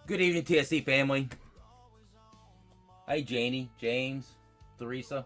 Good evening, TSC family. Hey, Janie, James, Theresa.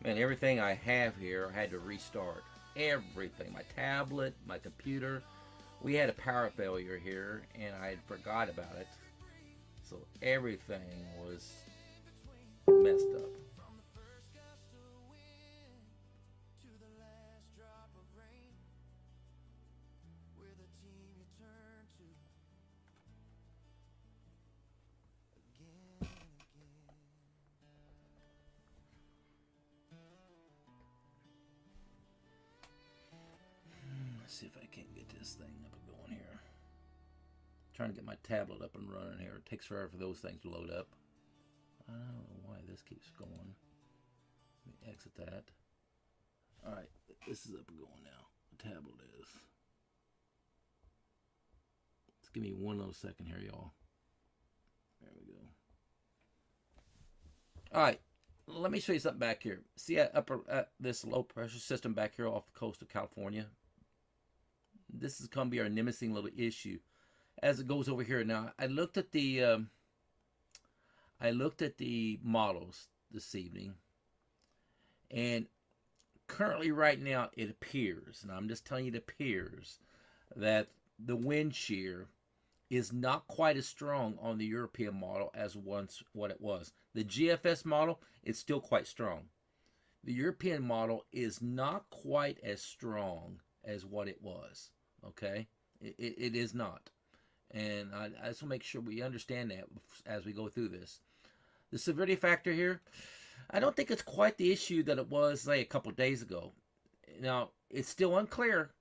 Man, everything I have here, I had to restart. Everything. My tablet, my computer. We had a power failure here, and I had forgot about it. So everything was messed up. Let's see if I can't get this thing up and going here. Trying to get my tablet up and running here. It takes forever for those things to load up. I don't know why this keeps going. Let me exit that. Alright, this is up and going now. The tablet is. Just give me one little second here, y'all. There we go. Alright, let me show you something back here. See this low pressure system back here off the coast of California? This is going to be our nemesis little issue as it goes over here. Now, I looked at the models this evening, and currently right now it appears, and I'm just telling you it appears, that the wind shear is not quite as strong on the European model as once what it was. The GFS model is still quite strong. The European model is not quite as strong as what it was. Okay, it is not, and I just want to make sure we understand that as we go through this. The severity factor here, I don't think it's quite the issue that it was, say, a couple of days ago. Now, it's still unclear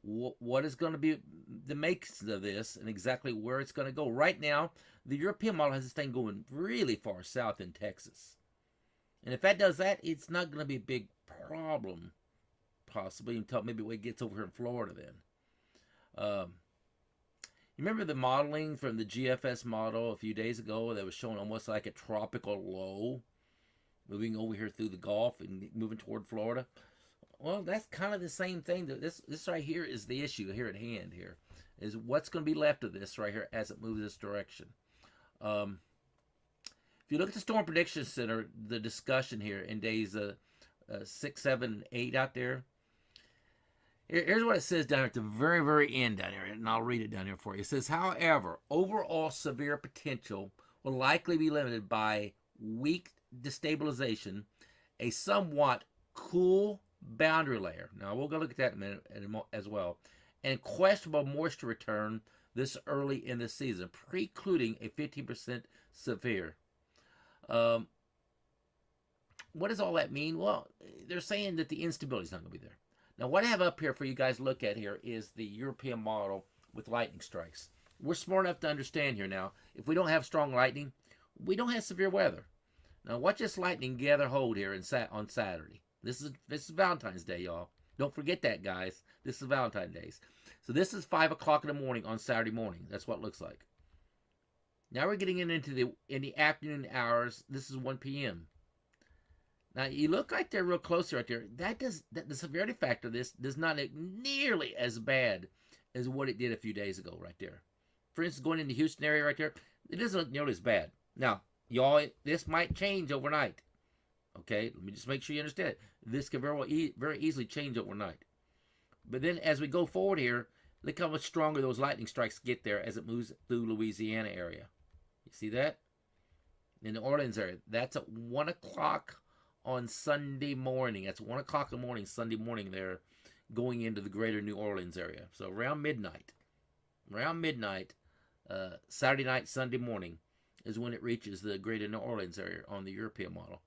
what is going to be the makes of this and exactly where it's going to go. Right now, the European model has this thing going really far south in Texas, and if that does that, it's not going to be a big problem, possibly until maybe it gets over here in Florida then. You remember the modeling from the GFS model a few days ago that was showing almost like a tropical low moving over here through the Gulf and moving toward Florida? Well, that's kind of the same thing. This right here is the issue here at hand here, is what's going to be left of this right here as it moves this direction. If you look at the Storm Prediction Center, the discussion here in days 6, 7, 8 out there, here's what it says down at the very, very end down here, and I'll read it down here for you. It says, however, overall severe potential will likely be limited by weak destabilization, a somewhat cool boundary layer. Now, we'll go look at that in a minute as well. And questionable moisture return this early in the season, precluding a 15% severe. What does all that mean? Well, they're saying that the instability is not going to be there. Now, what I have up here for you guys to look at here is the European model with lightning strikes. We're smart enough to understand here now, if we don't have strong lightning, we don't have severe weather. Now, watch this lightning gather hold here on Saturday. This is Valentine's Day, y'all. Don't forget that, guys. This is Valentine's Day. So this is 5 o'clock in the morning on Saturday morning. That's what it looks like. Now we're getting into the afternoon hours. This is 1 p.m. Now, you look like they're real close right there. The severity factor of this does not look nearly as bad as what it did a few days ago right there. For instance, going into Houston area right there, it doesn't look nearly as bad. Now, y'all, this might change overnight. Okay, let me just make sure you understand it. This can very easily change overnight. But then as we go forward here, look how much stronger those lightning strikes get there as it moves through Louisiana area. You see that? In the Orleans area, that's at 1 o'clock on Sunday morning. That's 1 o'clock in the morning, Sunday morning there, going into the greater New Orleans area. So around midnight, Saturday night, Sunday morning is when it reaches the greater New Orleans area on the European model.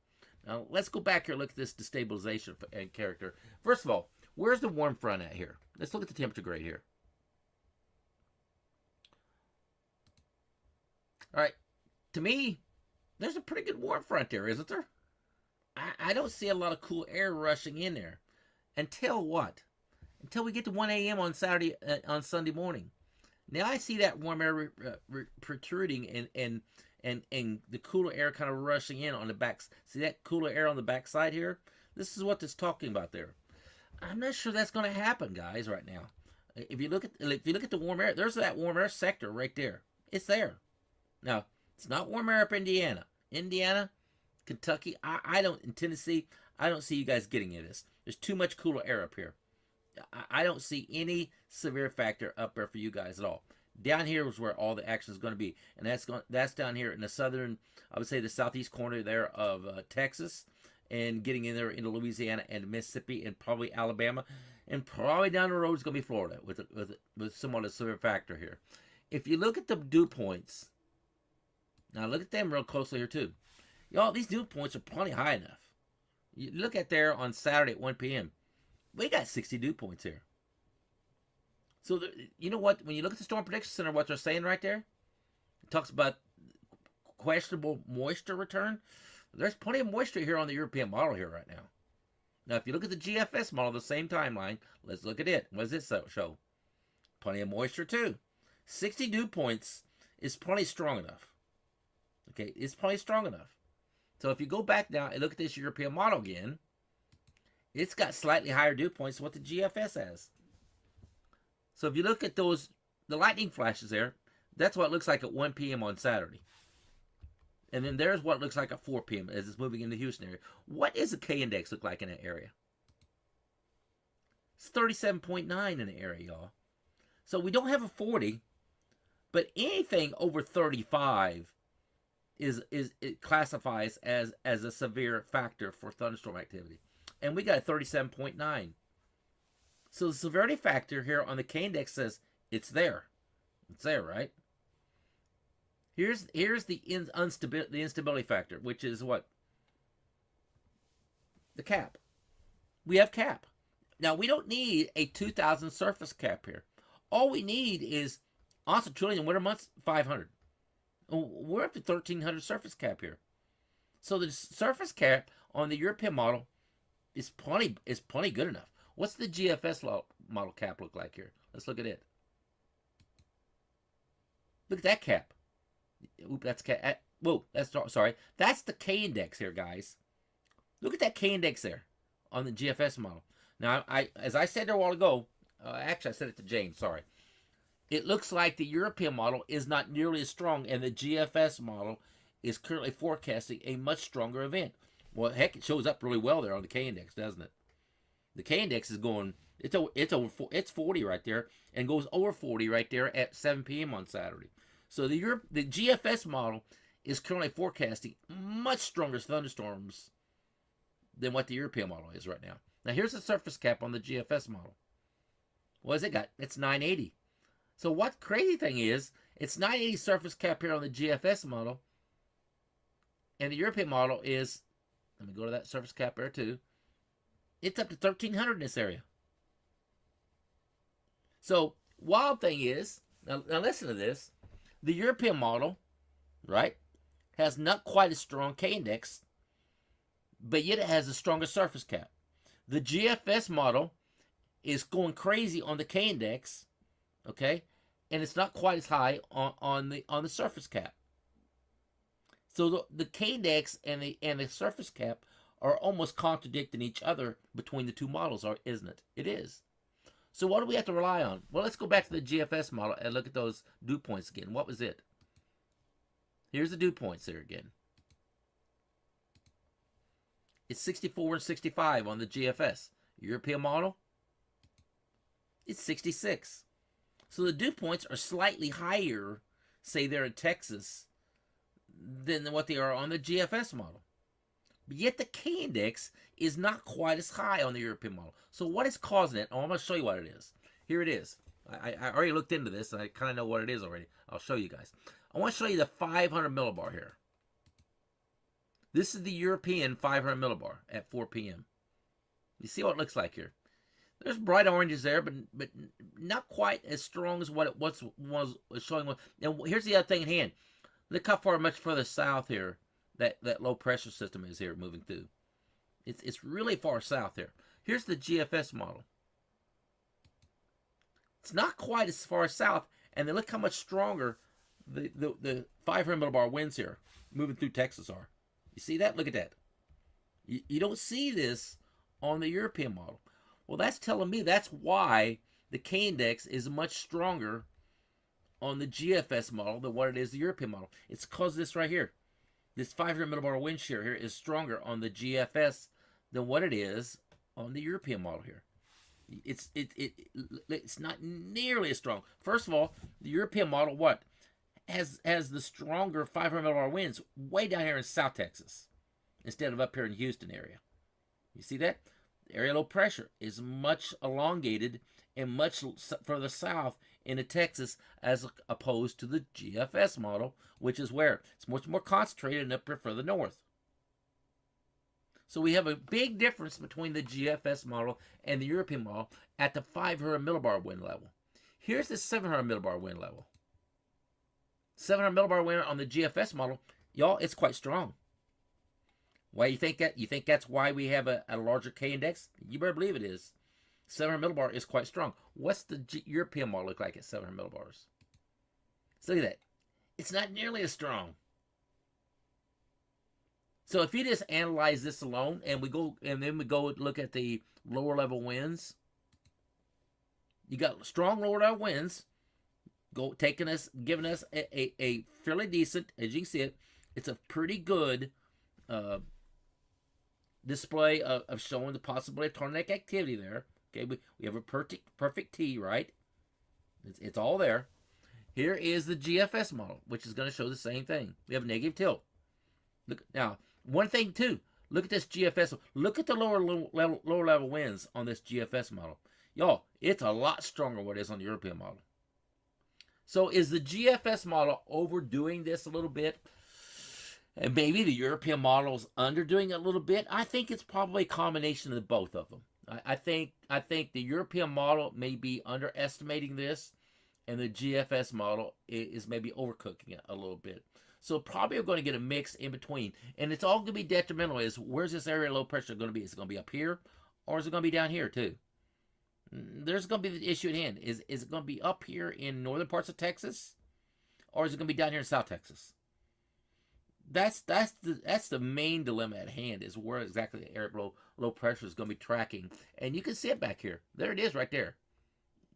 Now, let's go back here and look at this destabilization and character. First of all, Where's the warm front at here? Let's look at the temperature grade here. All right, to me, there's a pretty good warm front there, isn't there? I don't see a lot of cool air rushing in there. Until what? Until we get to 1 a.m. on Sunday morning. Now I see that warm air protruding and the cooler air kind of rushing in on the back. See that cooler air on the back side here? This is what it's talking about there. I'm not sure that's going to happen, guys, right now. If you look at the warm air, there's that warm air sector right there. It's there. Now, it's not warm air up Indiana. Indiana, Kentucky, I don't, in Tennessee, I don't see you guys getting into this. There's too much cooler air up here. I don't see any severe factor up there for you guys at all. Down here is where all the action is going to be, and that's down here in the southern, I would say the southeast corner there of Texas, and getting in there into Louisiana and Mississippi and probably Alabama, and probably down the road is going to be Florida with somewhat a severe factor here. If you look at the dew points, now look at them real closely here too. Y'all, these dew points are plenty high enough. You look at there on Saturday at 1 p.m. We got 60 dew points here. So, you know what? When you look at the Storm Prediction Center, what they're saying right there, it talks about questionable moisture return. There's plenty of moisture here on the European model here right now. Now, if you look at the GFS model, the same timeline, let's look at it. What does it show? Plenty of moisture too. 60 dew points is plenty strong enough. Okay, it's plenty strong enough. So if you go back now and look at this European model again, it's got slightly higher dew points than what the GFS has. So if you look at those, the lightning flashes there, that's what it looks like at 1 p.m. on Saturday. And then there's what it looks like at 4 p.m. as it's moving into the Houston area. What does the K-index look like in that area? It's 37.9 in the area, y'all. So we don't have a 40, but anything over 35 it classifies as a severe factor for thunderstorm activity. And we got a 37.9. So the severity factor here on the K-index says it's there. It's there, right? Here's the instability factor, which is what? The cap. We have cap. Now, we don't need a 2,000 surface cap here. All we need is onset trillion in winter months, 500. We're up to 1,300 surface cap here. So the surface cap on the European model is plenty good enough. What's the GFS model cap look like here? Let's look at it. Look at that cap. Oop, that's cap. Whoa, sorry. That's the K-index here, guys. Look at that K-index there on the GFS model. Now, as I said there a while ago, actually I said it to James, sorry. It looks like the European model is not nearly as strong, and the GFS model is currently forecasting a much stronger event. Well, heck, it shows up really well there on the K-index, doesn't it? The K-index is going, it's 40 right there, and goes over 40 right there at 7 p.m. on Saturday. So the GFS model is currently forecasting much stronger thunderstorms than what the European model is right now. Now here's the surface cap on the GFS model. What has it got? It's 980. So what crazy thing is, it's 980 surface cap here on the GFS model, and the European model is, let me go to that surface cap there too, it's up to 1,300 in this area. So wild thing is, now listen to this, the European model, right, has not quite as strong K-index, but yet it has a stronger surface cap. The GFS model is going crazy on the K-index, okay, and it's not quite as high on the surface cap. So the K-index and the surface cap are almost contradicting each other between the two models, isn't it? It is. So what do we have to rely on? Well, let's go back to the GFS model and look at those dew points again. What was it? Here's the dew points there again. It's 64 and 65 on the GFS. European model, it's 66. So the dew points are slightly higher, say there in Texas, than what they are on the GFS model. But yet the K-index is not quite as high on the European model. So what is causing it? Oh, I'm going to show you what it is. Here it is. I already looked into this, and I kind of know what it is already. I'll show you guys. I want to show you the 500 millibar here. This is the European 500 millibar at 4 p.m. You see what it looks like here. There's bright oranges there, but not quite as strong as what it was showing. And here's the other thing in hand. Look how far much further south here that low pressure system is here moving through. It's really far south here. Here's the GFS model. It's not quite as far south, and then look how much stronger the 500 millibar winds here moving through Texas are. You see that? Look at that. You don't see this on the European model. Well, that's telling me that's why the K-index is much stronger on the GFS model than what it is the European model. It's because of this right here. This 500 millibar wind shear here is stronger on the GFS than what it is on the European model here. It's not nearly as strong. First of all, the European model has the stronger 500 millibar winds way down here in South Texas instead of up here in Houston area. You see that? The area low pressure is much elongated and much further south into Texas as opposed to the GFS model, which is where it's much more concentrated and up here further north. So we have a big difference between the GFS model and the European model at the 500 millibar wind level. Here's the 700 millibar wind level. 700 millibar wind on the GFS model, y'all, it's quite strong. Why you think that? You think that's why we have a larger K-index? You better believe it is. 700 millibar is quite strong. What's the European model look like at 700 millibars? So look at that. It's not nearly as strong. So if you just analyze this alone, and then we go look at the lower level winds, you got strong lower level winds, giving us a fairly decent, as you can see it, it's a pretty good display of showing the possibility of tornadic activity there. Okay, we have a perfect T, right? It's all there. Here is the GFS model, which is going to show the same thing. We have negative tilt. Look now. One thing too, look at this GFS. Look at the lower level winds on this GFS model. Y'all, it's a lot stronger than what it is on the European model. So is the GFS model overdoing this a little bit? And maybe the European model is underdoing it a little bit. I think it's probably a combination of both of them. I think the European model may be underestimating this, and the GFS model is maybe overcooking it a little bit. So probably we're going to get a mix in between. And it's all going to be detrimental is where's this area of low pressure going to be? Is it going to be up here or is it going to be down here too? There's going to be the issue at hand. Is it going to be up here in northern parts of Texas or is it going to be down here in South Texas? That's the main dilemma at hand is where exactly the area low pressure is going to be tracking. And you can see it back here. There it is right there.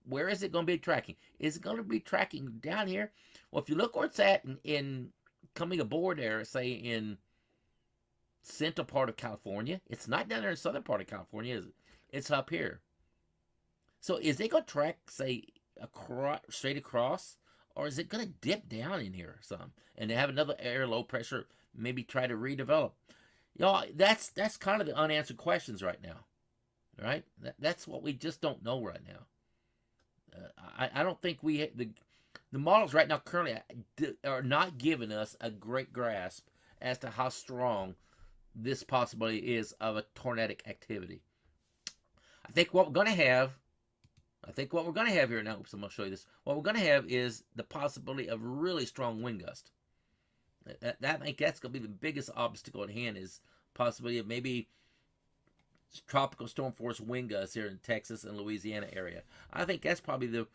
Where is it going to be tracking? Is it going to be tracking down here? Well, if you look where it's at in coming aboard there, say in central part of California, it's not down there in southern part of California, is it? It's up here. So is it going to track, say, straight across, or is it going to dip down in here some and have another area low pressure, maybe try to redevelop? Y'all, that's kind of the unanswered questions right now, right? That's what we just don't know right now. I don't think the models right now currently are not giving us a great grasp as to how strong this possibility is of a tornadic activity. I think what we're going to have here now, oops, I'm going to show you this. What we're going to have is the possibility of really strong wind gust. I think that's going to be the biggest obstacle at hand is possibility of maybe tropical storm force wind gusts here in Texas and Louisiana area. I think that's probably the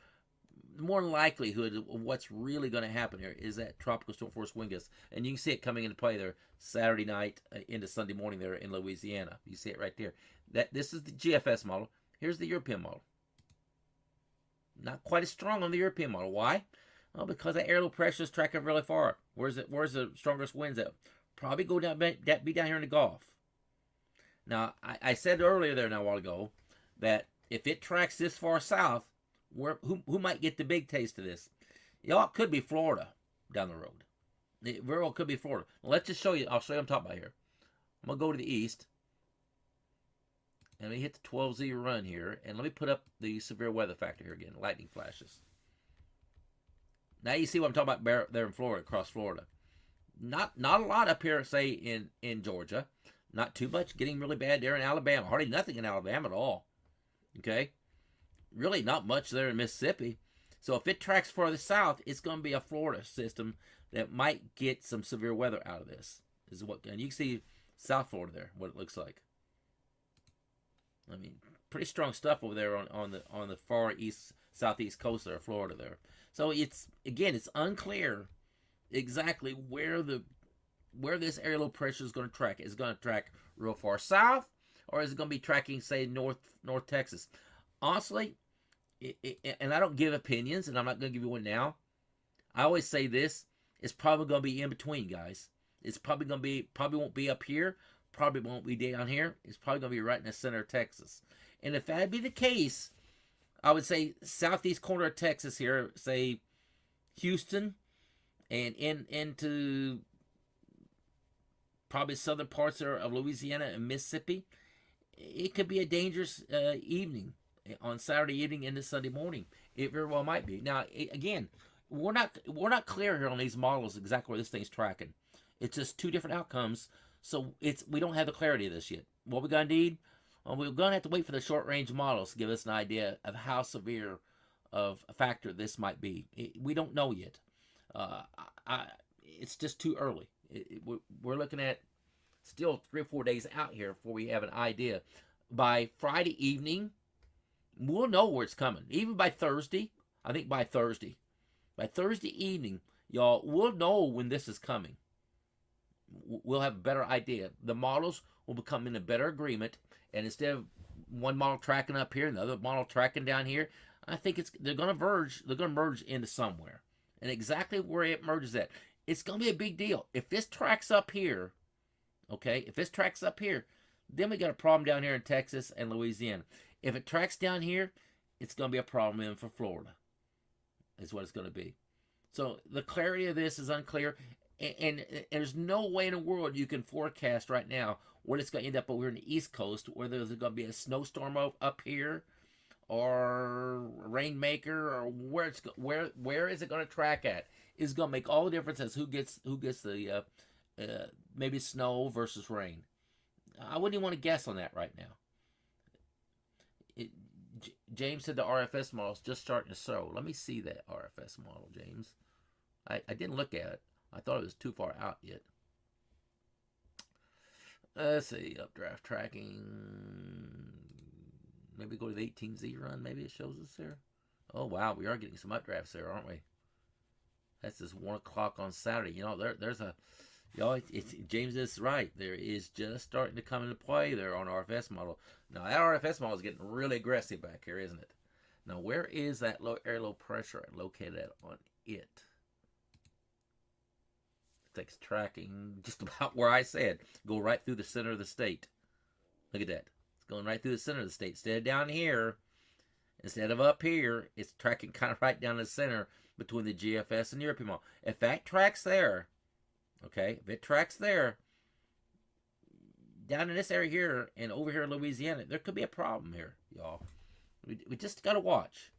more likelihood of what's really going to happen here is that tropical storm force wind gusts. And you can see it coming into play there Saturday night into Sunday morning there in Louisiana. You see it right there. This is the GFS model. Here's the European model. Not quite as strong on the European model. Why? Well, because the air low pressure is tracking really far. Where's the strongest winds at? Probably be down here in the Gulf. Now, I said earlier there a while ago that if it tracks this far south, who might get the big taste of this? Y'all, it could be Florida down the road. It very well could be Florida. Well, let's just show you. I'll show you what I'm talking about here. I'm going to go to the east. And let me hit the 12Z run here. And let me put up the severe weather factor here again. Lightning flashes. Now you see what I'm talking about there in Florida, across Florida. Not a lot up here, say, in Georgia. Not too much. Getting really bad there in Alabama. Hardly nothing in Alabama at all. Okay, really not much there in Mississippi. So if it tracks farther south, it's going to be a Florida system that might get some severe weather out of this. Is what, and you can see South Florida there, what it looks like. I mean, pretty strong stuff over there on the far east southeast coast there, Florida there. So it's again, it's unclear exactly where this area low pressure is going to track. Is it going to track real far south, or is it going to be tracking, say, North Texas? Honestly, and I don't give opinions, and I'm not going to give you one now. I always say this: it's probably going to be in between, guys. It's probably won't be up here, probably won't be down here. It's probably going to be right in the center of Texas. And if that'd be the case, I would say southeast corner of Texas here, say Houston, and into probably southern parts of Louisiana and Mississippi. It could be a dangerous evening on Saturday evening into Sunday morning. It very well might be. Now, again, we're not clear here on these models exactly where this thing's tracking. It's just two different outcomes, so we don't have the clarity of this yet. What we're gonna need, we're gonna have to wait for the short range models to give us an idea of how severe of a factor this might be. We don't know yet. It's just too early. We're looking at still 3 or 4 days out here before we have an idea. By Friday evening, we'll know where it's coming. Even by Thursday, I think by Thursday evening, y'all, we'll know when this is coming. We'll have a better idea. The models will become in a better agreement, and instead of one model tracking up here and the other model tracking down here, I think they're going to merge into somewhere. And exactly where it merges at, it's going to be a big deal. If this tracks up here, okay, then we got a problem down here in Texas and Louisiana. If it tracks down here, it's going to be a problem in for Florida, is what it's going to be. So the clarity of this is unclear, and there's no way in the world you can forecast right now what it's going to end up over here in the East Coast, whether there's going to be a snowstorm up here, or rainmaker, or where is it going to track at? Is going to make all the difference as who gets the maybe snow versus rain. I wouldn't even want to guess on that right now. James said the RFS model is just starting to show. Let me see that RFS model, James. I didn't look at it. I thought it was too far out yet. Let's see, updraft tracking. Maybe go to the 18Z run. Maybe it shows us there. Oh, wow, we are getting some updrafts there, aren't we? That's just 1 o'clock on Saturday. You know, there's a, you know, James is right. There is just starting to come into play there on RFS model. Now, that RFS model is getting really aggressive back here, isn't it? Now, where is that air low pressure located at on it? It's tracking just about where I said. Go right through the center of the state. Look at that. It's going right through the center of the state. Instead of down here, instead of up here, it's tracking kind of right down the center between the GFS and European model. If that tracks there, okay, if it tracks there, down in this area here and over here in Louisiana, there could be a problem here, y'all. We just got to watch.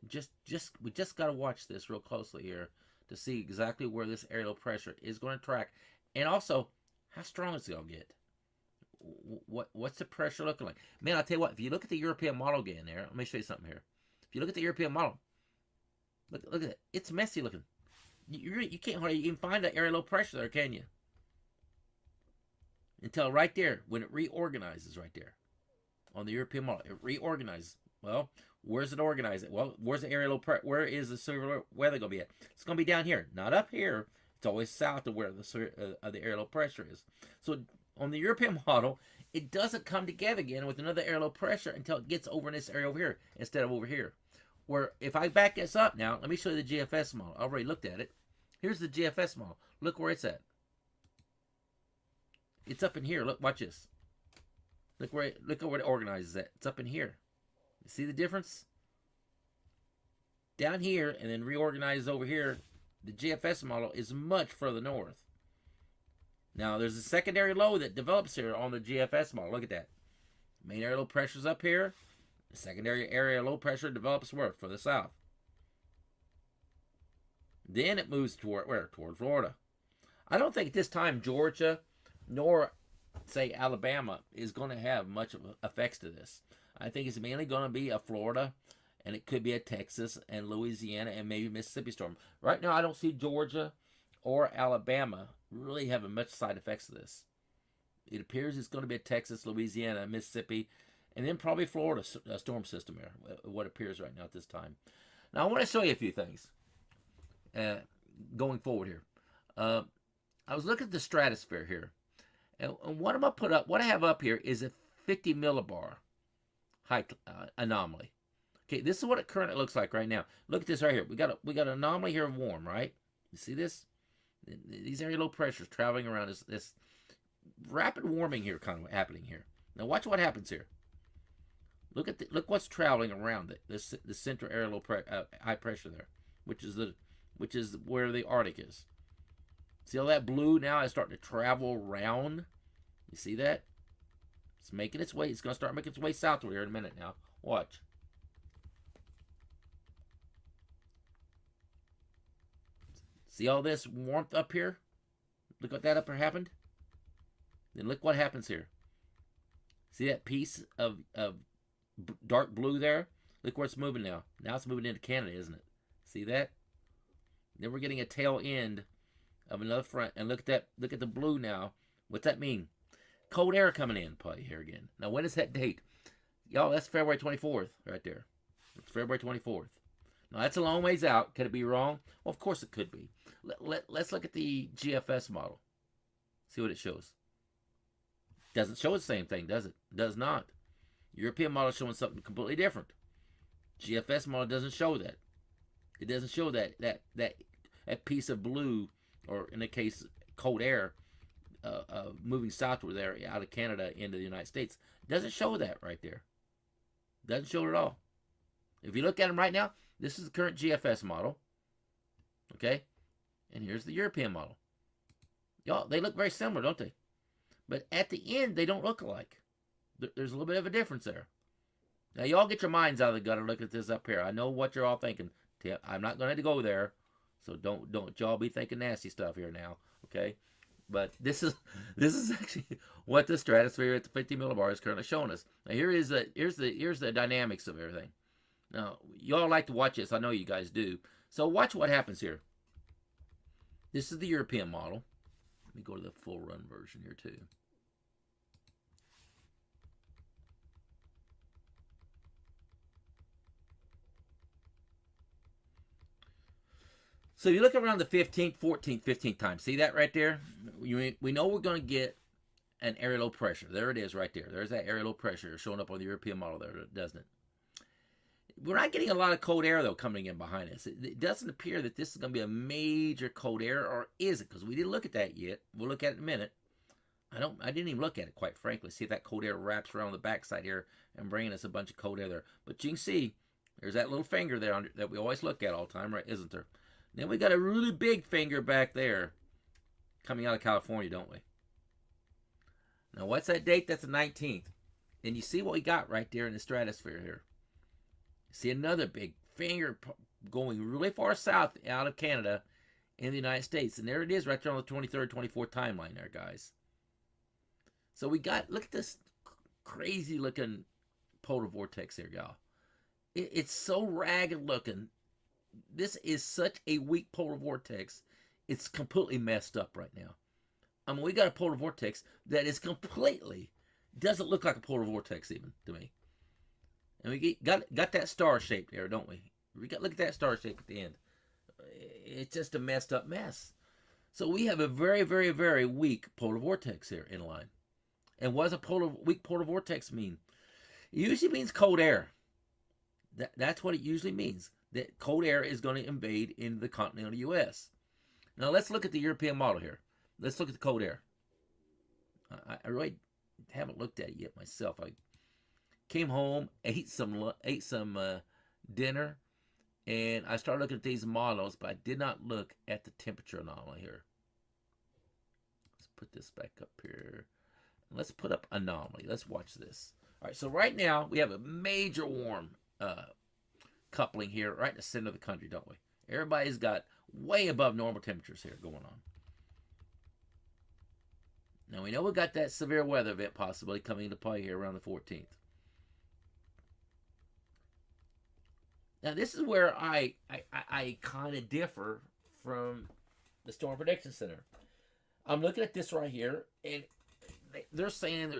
We just got to watch this real closely here to see exactly where this aerial pressure is going to track, and also how strong it's going to get. What's the pressure looking like? Man, I'll tell you what, if you look at the European model again there, let me show you something here. If you look at the European model, look at it. It's messy looking. You can't hardly even find that area low pressure there, can you? Until right there, when it reorganizes right there. On the European model, it reorganizes. Well, where's it organized? Well, where's the area low pressure? Where is the severe weather going to be at? It's going to be down here, not up here. It's always south of where the area low pressure is. So on the European model, it doesn't come together again with another area low pressure until it gets over in this area over here instead of over here. Where if I back this up now, let me show you the GFS model. I already looked at it. Here's the GFS model. Look where it's at. It's up in here. Look, watch this. Look where it organizes at. It's up in here. You see the difference? Down here and then reorganizes over here. The GFS model is much further north. Now there's a secondary low that develops here on the GFS model. Look at that. Main area low pressure's up here. The secondary area low pressure develops where? For the south. Then it moves toward where? Toward Florida. I don't think at this time Georgia nor say Alabama is going to have much of effects to this. I think it's mainly going to be a Florida, and it could be a Texas and Louisiana and maybe Mississippi storm. Right now, I don't see Georgia or Alabama really having much side effects of this. It appears it's going to be a Texas, Louisiana, Mississippi, and then probably Florida storm system here, what appears right now at this time. Now, I want to show you a few things going forward here. I was looking at the stratosphere here, and what I'm going to put up, what I have up here is a 50 millibar height anomaly. Okay, this is what it currently looks like right now. Look at this right here. We got an anomaly here of warm, right? You see this? These area low pressures traveling around this rapid warming here kind of happening here. Now watch what happens here. Look what's traveling around it. The central area low high pressure there, which is where the Arctic is. See all that blue now is starting to travel around. You see that? It's making its way. It's going to start making its way southward here in a minute now. Watch. See all this warmth up here? Look what that up here happened. Then look what happens here. See that piece of dark blue there? Look where it's moving now. Now it's moving into Canada, isn't it? See that? Then we're getting a tail end of another front. And look at that. Look at the blue now. What's that mean? Cold air coming in probably here again. Now, when is that date? Y'all, that's February 24th right there. It's February 24th. Now, that's a long ways out. Could it be wrong? Well, of course it could be. Let's look at the GFS model. See what it shows. Doesn't show the same thing, does it? Does not. European model is showing something completely different. GFS model doesn't show that. It doesn't show that piece of blue, or in the case, cold air, moving southward there out of Canada into the United States. It doesn't show that right there. Doesn't show it at all. If you look at them right now, this is the current GFS model. Okay? And here's the European model. Y'all, they look very similar, don't they? But at the end, they don't look alike. There's a little bit of a difference there. Now, y'all get your minds out of the gutter. Look at this up here. I know what you're all thinking. I'm not going to go there. So don't y'all be thinking nasty stuff here now. Okay? But this is actually what the stratosphere at the 50 millibar is currently showing us. Now here's the dynamics of everything. Now y'all like to watch this. I know you guys do. So watch what happens here. This is the European model. Let me go to the full run version here too. So you look around the 15th, 14th, 15th time. See that right there? We know we're going to get an area low pressure. There it is right there. There's that area low pressure showing up on the European model there, doesn't it? We're not getting a lot of cold air, though, coming in behind us. It doesn't appear that this is going to be a major cold air, or is it? Because we didn't look at that yet. We'll look at it in a minute. I didn't even look at it, quite frankly. See if that cold air wraps around the backside here and bringing us a bunch of cold air there. But you can see there's that little finger there that we always look at all the time, right? Isn't there? Then we got a really big finger back there coming out of California, don't we? Now, what's that date? That's the 19th. And you see what we got right there in the stratosphere here. See another big finger going really far south out of Canada in the United States. And there it is right there on the 23rd, 24th timeline there, guys. So we got, look at this crazy looking polar vortex here, y'all. It's so ragged looking. This is such a weak polar vortex. It's completely messed up right now. I mean, we got a polar vortex that is completely, doesn't look like a polar vortex even to me. And we got that star shape there, don't we? Look at that star shape at the end. It's just a messed up mess. So we have a very, very, very weak polar vortex here in line. And what does a weak polar vortex mean? It usually means cold air. That's what it usually means. That cold air is going to invade into the continental U.S. Now let's look at the European model here. Let's look at the cold air. I really haven't looked at it yet myself. I came home, ate some dinner, and I started looking at these models, but I did not look at the temperature anomaly here. Let's put this back up here. Let's put up anomaly. Let's watch this. All right, so right now we have a major warm coupling here right in the center of the country, don't we? Everybody's got way above normal temperatures here going on. Now we know we got that severe weather event possibly coming into play here around the 14th. Now this is where I kind of differ from the Storm Prediction Center. I'm looking at this right here, and they're saying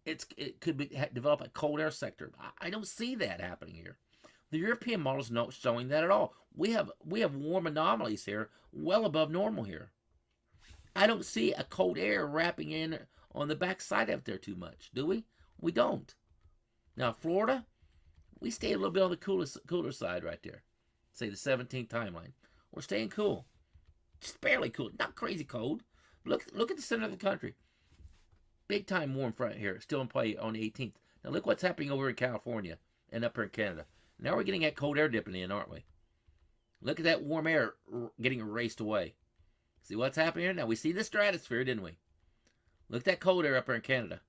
it could develop a cold air sector. I don't see that happening here. The European model is not showing that at all. We have warm anomalies here, well above normal here. I don't see a cold air wrapping in on the backside up there too much, do we? We don't. Now Florida, we stay a little bit on the cooler side right there. Say the 17th timeline. We're staying cool. Just barely cool. Not crazy cold. Look at the center of the country. Big time warm front here. Still in play on the 18th. Now look what's happening over in California and up here in Canada. Now we're getting that cold air dipping in, aren't we? Look at that warm air getting erased away. See what's happening here? Now we see the stratosphere, didn't we? Look at that cold air up here in Canada.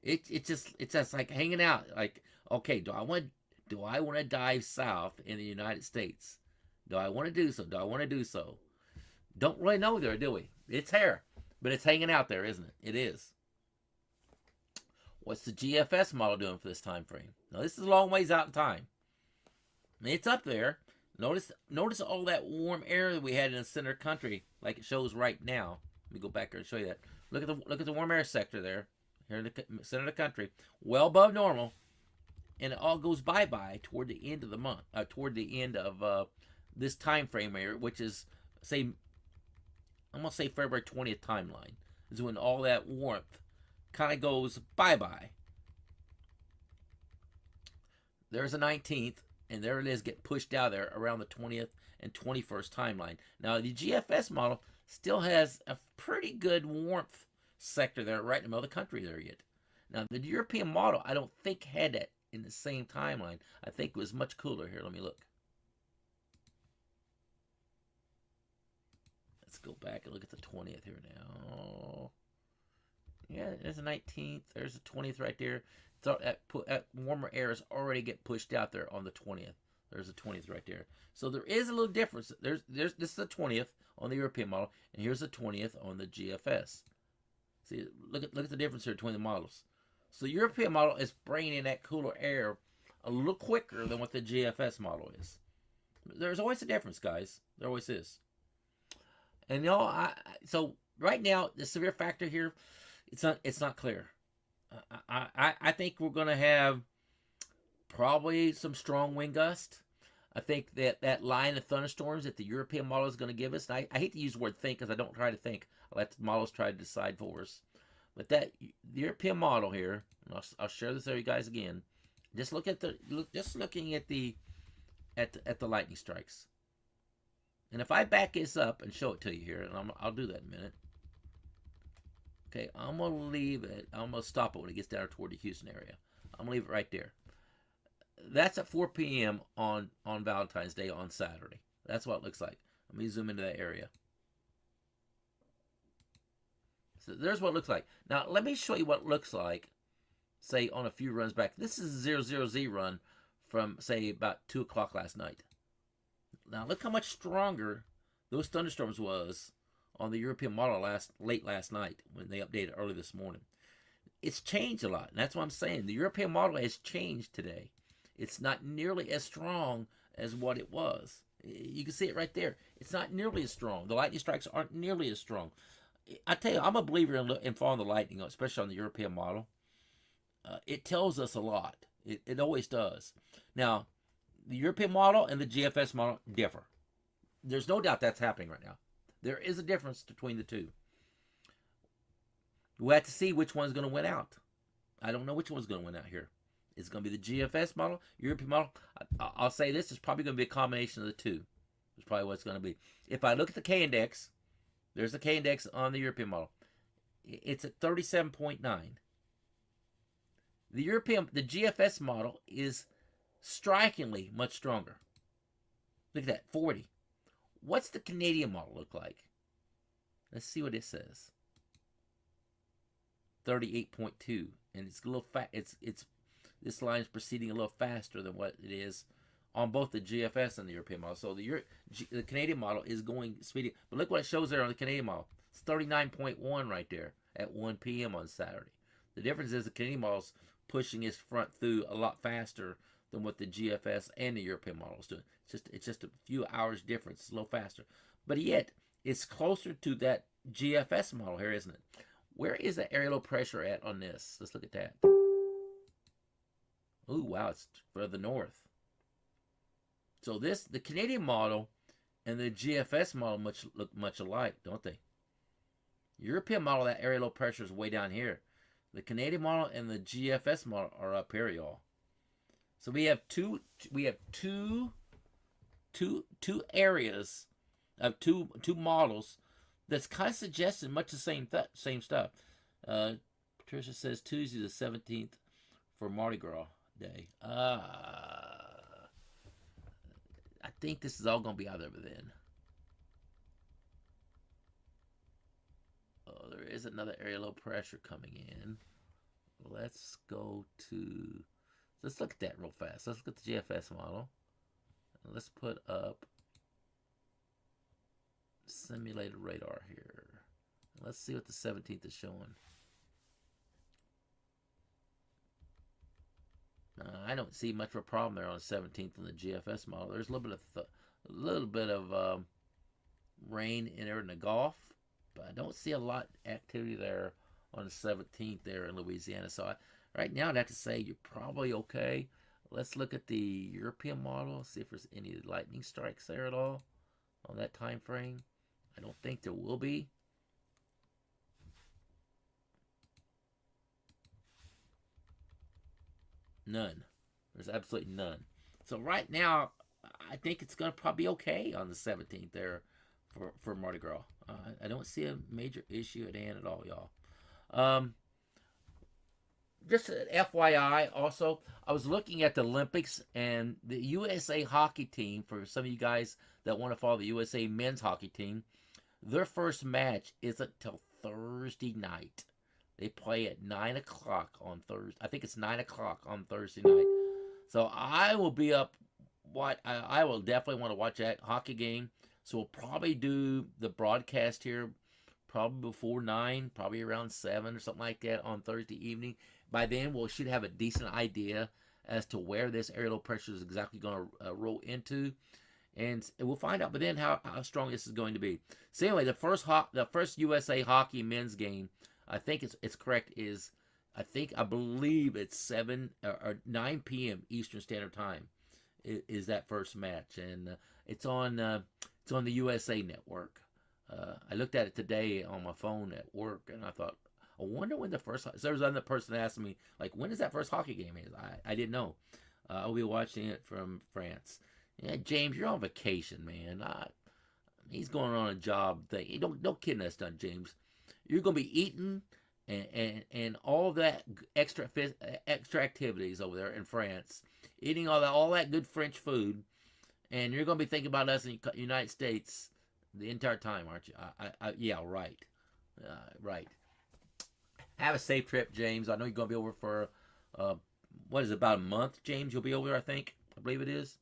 It's just like hanging out. Like, okay, do I want to dive south in the United States? Do I want to do so? Do I want to do so? Don't really know there, do we? It's here, but it's hanging out there, isn't it? It is. What's the GFS model doing for this time frame? Now this is a long ways out in time. I mean, it's up there. Notice all that warm air that we had in the center country, like it shows right now. Let me go back here and show you that. Look at the warm air sector there, here in the center of the country, well above normal, and it all goes bye-bye toward the end of the month, toward the end of this time frame here, which is, say, I'm gonna say February 20th timeline, is when all that warmth kind of goes bye-bye. There's the 19th, and there it is, getting pushed out there around the 20th and 21st timeline. Now the GFS model still has a pretty good warmth sector there right in the middle of the country there yet. Now the European model, I don't think had that in the same timeline. I think it was much cooler. Here, let me look. Let's go back and look at the 20th here now. Yeah, there's the 19th. There's the 20th right there. So that warmer air is already get pushed out there on the 20th. There's the 20th right there. So there is a little difference. This is the 20th on the European model, and here's the 20th on the GFS. See, look at the difference here between the models. So the European model is bringing in that cooler air a little quicker than what the GFS model is. There's always a difference, guys. There always is. And so right now the severe factor here, it's not clear. I think we're going to have probably some strong wind gusts. I think that line of thunderstorms that the European model is going to give us, and I hate to use the word think because I don't try to think. I let the models try to decide for us. But the European model here, and I'll share this with you guys again. Just looking at the lightning strikes. And if I back this up and show it to you here, and I'll do that in a minute. Okay, I'm going to leave it. I'm going to stop it when it gets down toward the Houston area. I'm going to leave it right there. That's at 4 p.m. on Valentine's Day on Saturday. That's what it looks like. Let me zoom into that area. So there's what it looks like. Now, let me show you what it looks like, say, on a few runs back. This is a 00Z run from, say, about 2 o'clock last night. Now, look how much stronger those thunderstorms was on the European model late last night when they updated early this morning. It's changed a lot, and that's what I'm saying. The European model has changed today. It's not nearly as strong as what it was. You can see it right there. It's not nearly as strong. The lightning strikes aren't nearly as strong. I tell you, I'm a believer in following the lightning, especially on the European model. It tells us a lot. It always does. Now, the European model and the GFS model differ. There's no doubt that's happening right now. There is a difference between the two. We'll have to see which one's going to win out. I don't know which one's going to win out here. It's going to be the GFS model, European model. I'll say this is probably going to be a combination of the two. That's probably what it's going to be. If I look at the K-index, there's the K-index on the European model. It's at 37.9. The GFS model is strikingly much stronger. Look at that, 40. What's the Canadian model look like? Let's see what it says. 38.2, and it's a little this line is proceeding a little faster than what it is on both the GFS and the European model. So the Canadian model is going speedy. But look what it shows there on the Canadian model. It's 39.1 right there at 1 p.m. on Saturday. The difference is the Canadian model's pushing its front through a lot faster than what the GFS and the European model is doing. It's just a few hours difference, a little faster. But yet, it's closer to that GFS model here, isn't it? Where is the area low pressure at on this? Let's look at that. Oh, wow, it's further north. So the Canadian model and the GFS model look much alike, don't they? European model, that area low pressure is way down here. The Canadian model and the GFS model are up here, y'all. So we have two areas of two models that's kind of suggesting much the same stuff. Patricia says Tuesday the 17th for Mardi Gras Day. I think this is all gonna be out there by then. Oh, there is another area low pressure coming in. Let's go to. Let's look at that real fast. Let's look at the GFS model. Let's put up simulated radar here. Let's see what the 17th is showing. I don't see much of a problem there on the 17th in the GFS model. There's a little bit of rain in there in the Gulf, but I don't see a lot of activity there on the 17th there in Louisiana. So right now I'd have to say you're probably okay. Let's look at the European model, see if there's any lightning strikes there at all on that time frame. I don't think there will be. None. There's absolutely none. So right now, I think it's going to probably be okay on the 17th there for Mardi Gras. I don't see a major issue at hand at all, y'all. Just an FYI, also, I was looking at the Olympics and the USA hockey team, for some of you guys that want to follow the USA men's hockey team, their first match isn't till Thursday night. They play at 9 o'clock on Thursday. I think it's 9 o'clock on Thursday night. So I will be up. I will definitely want to watch that hockey game. So we'll probably do the broadcast here probably before 9, probably around 7 or something like that on Thursday evening. By then, we should have a decent idea as to where this area low pressure is exactly going to roll into. And we'll find out by then how strong this is going to be. So anyway, the first USA hockey men's game, I think it's correct, is I believe it's 7 or 9 p.m. Eastern Standard Time is that first match, and it's on the USA Network. I looked at it today on my phone at work, and I thought, I wonder when the first. So there was another person asking me, like, when is that first hockey game is? I didn't know. I'll be watching it from France. Yeah, James, you're on vacation, man. He's going on a job thing. Don't kid us, done, James. You're gonna be eating and all that extra activities over there in France, eating all that good French food, and you're gonna be thinking about us in the United States the entire time, aren't you? Yeah, right, right. Have a safe trip, James. I know you're gonna be over for what is it, about a month, James? You'll be over there, I believe it is.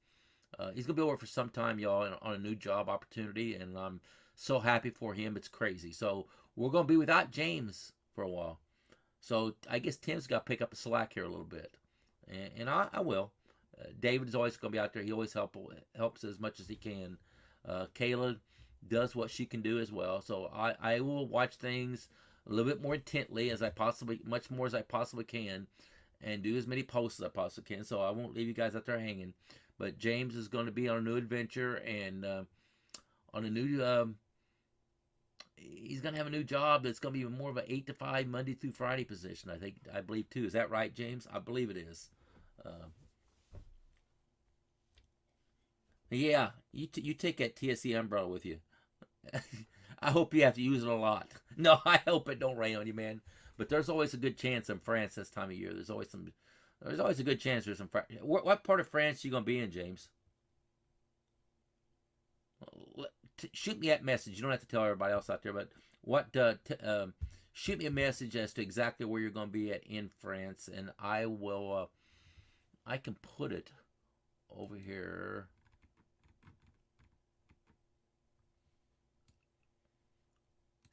He's gonna be over for some time, y'all, on a new job opportunity, and I'm so happy for him. It's crazy. So we're gonna be without James for a while. So I guess Tim's got to pick up the slack here a little bit, and I will. David is always gonna be out there. He always helps as much as he can. Kayla does what she can do as well. So I will watch things a little bit more intently much more as I possibly can, and do as many posts as I possibly can. So I won't leave you guys out there hanging. But James is going to be on a new adventure and on a new. He's going to have a new job that's going to be more of an 8 to 5 Monday through Friday position. I believe too. Is that right, James? I believe it is. Yeah, you take that TSC umbrella with you. I hope you have to use it a lot. No, I hope it don't rain on you, man. But there's always a good chance in France this time of year. There's always a good chance there's some. What part of France are you gonna be in, James? Shoot me that message. You don't have to tell everybody else out there, but shoot me a message as to exactly where you're gonna be at in France, and I will. I can put it over here.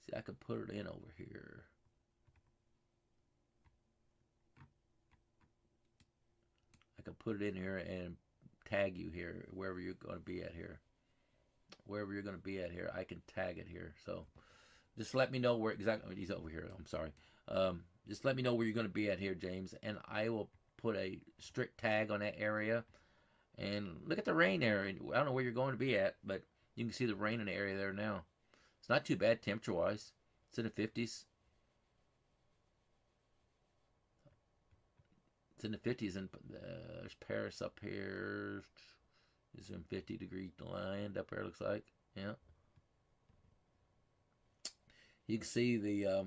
See, I can put it in over here. I can put it in here and tag you here, wherever you're going to be at here. Wherever you're going to be at here, I can tag it here. So just let me know where exactly. He's over here. I'm sorry. Just let me know where you're going to be at here, James, and I will put a strict tag on that area. And look at the rain area. I don't know where you're going to be at, but you can see the rain in the area there now. It's not too bad temperature-wise. It's in the 50s. It's in the 50s, and there's Paris up here. It's in 50-degree land up there, looks like. Yeah. You can see the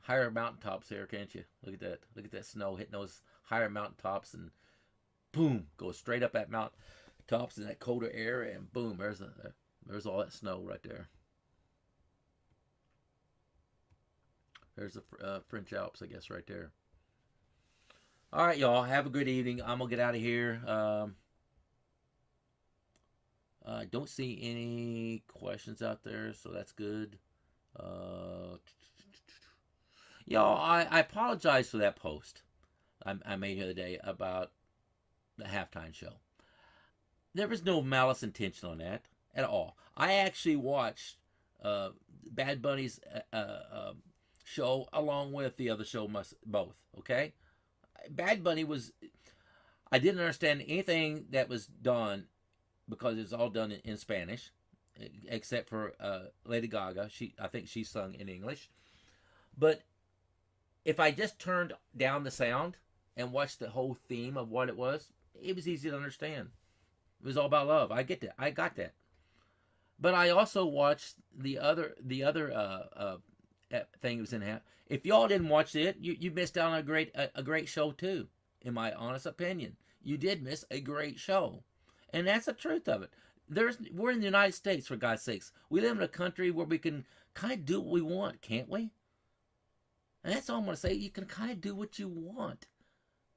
higher mountaintops here, can't you? Look at that. Look at that snow hitting those higher mountaintops, and boom, goes straight up that mountaintops in that colder air, and boom, there's all that snow right there. There's the French Alps, I guess, right there. All right, y'all. Have a good evening. I'm going to get out of here. I don't see any questions out there, so that's good. Y'all, I apologize for that post I made the other day about the halftime show. There was no malice intention on that at all. I actually watched Bad Bunny's show along with the other show, both, okay? Bad Bunny was, I didn't understand anything that was done because it's all done in Spanish, except for Lady Gaga. I think she sung in English. But if I just turned down the sound and watched the whole theme of what it was easy to understand. It was all about love. I get that. I got that. But I also watched the other thing that was in half. If y'all didn't watch it, you missed out on a great show too. In my honest opinion, you did miss a great show, and that's the truth of it. We're in the United States, for God's sakes. We live in a country where we can kind of do what we want, can't we? And that's all I'm going to say. You can kind of do what you want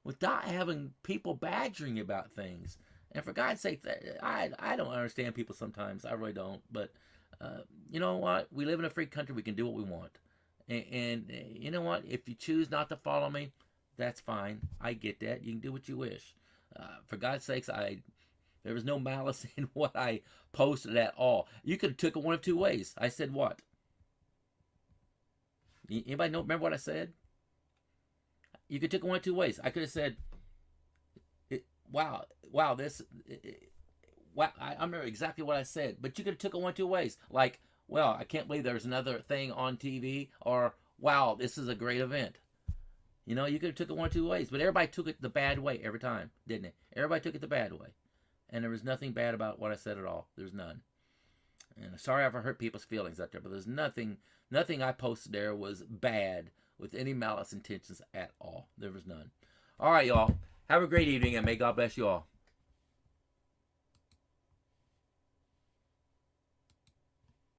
without having people badgering you about things. And for God's sake, I don't understand people sometimes. I really don't. But you know what? We live in a free country. We can do what we want. And you know what? If you choose not to follow me, that's fine. I get that. You can do what you wish. For God's sakes, there was no malice in what I posted at all. You could have took it one of two ways. I said what? Anybody remember what I said? You could take it one of two ways. I could have said, wow, I remember exactly what I said. But you could have took it one of two ways. Like, well, I can't believe there's another thing on TV. Or, wow, this is a great event. You know, you could have took it one of two ways. But everybody took it the bad way every time, didn't it? Everybody took it the bad way. And there was nothing bad about what I said at all. There's none. And sorry if I hurt people's feelings out there, but there's nothing I posted there was bad with any malice intentions at all. There was none. All right, y'all. Have a great evening, and may God bless you all.